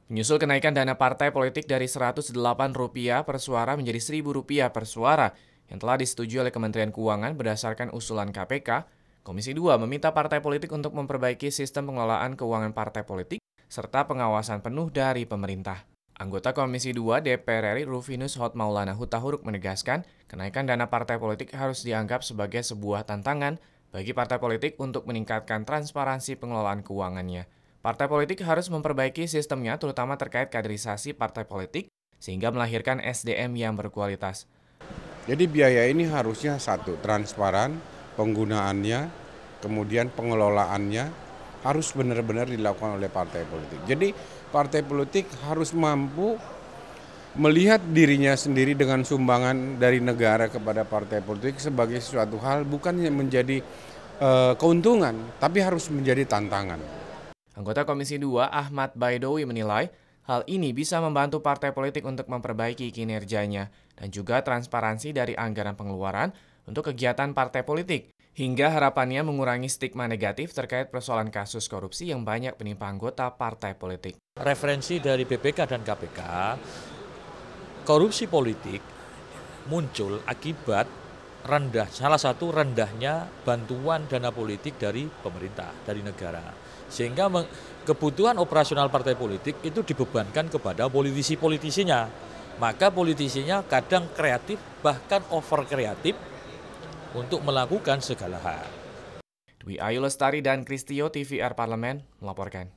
Menyusul kenaikan dana partai politik dari Rp108 per suara menjadi Rp1.000 per suara yang telah disetujui oleh Kementerian Keuangan berdasarkan usulan KPK, Komisi 2 meminta partai politik untuk memperbaiki sistem pengelolaan keuangan partai politik serta pengawasan penuh dari pemerintah. Anggota Komisi 2 DPR RI Rufinus Hotmaulana Hutahuruk menegaskan, kenaikan dana partai politik harus dianggap sebagai sebuah tantangan bagi partai politik untuk meningkatkan transparansi pengelolaan keuangannya. Partai politik harus memperbaiki sistemnya terutama terkait kaderisasi partai politik sehingga melahirkan SDM yang berkualitas. Jadi biaya ini harusnya satu, transparan, penggunaannya, kemudian pengelolaannya harus benar-benar dilakukan oleh partai politik. Jadi partai politik harus mampu melihat dirinya sendiri dengan sumbangan dari negara kepada partai politik sebagai suatu hal bukan yang menjadi keuntungan, tapi harus menjadi tantangan. Anggota Komisi 2 Ahmad Baidowi menilai hal ini bisa membantu partai politik untuk memperbaiki kinerjanya dan juga transparansi dari anggaran pengeluaran untuk kegiatan partai politik, hingga harapannya mengurangi stigma negatif terkait persoalan kasus korupsi yang banyak menimpa anggota partai politik. Referensi dari BPK dan KPK, korupsi politik muncul akibat salah satu rendahnya bantuan dana politik dari pemerintah, dari negara. Sehingga kebutuhan operasional partai politik itu dibebankan kepada politisi-politisinya. Maka politisinya kadang kreatif, bahkan over kreatif untuk melakukan segala hal. Dwi Ayu Lestari dan Kristio TVR Parlemen melaporkan.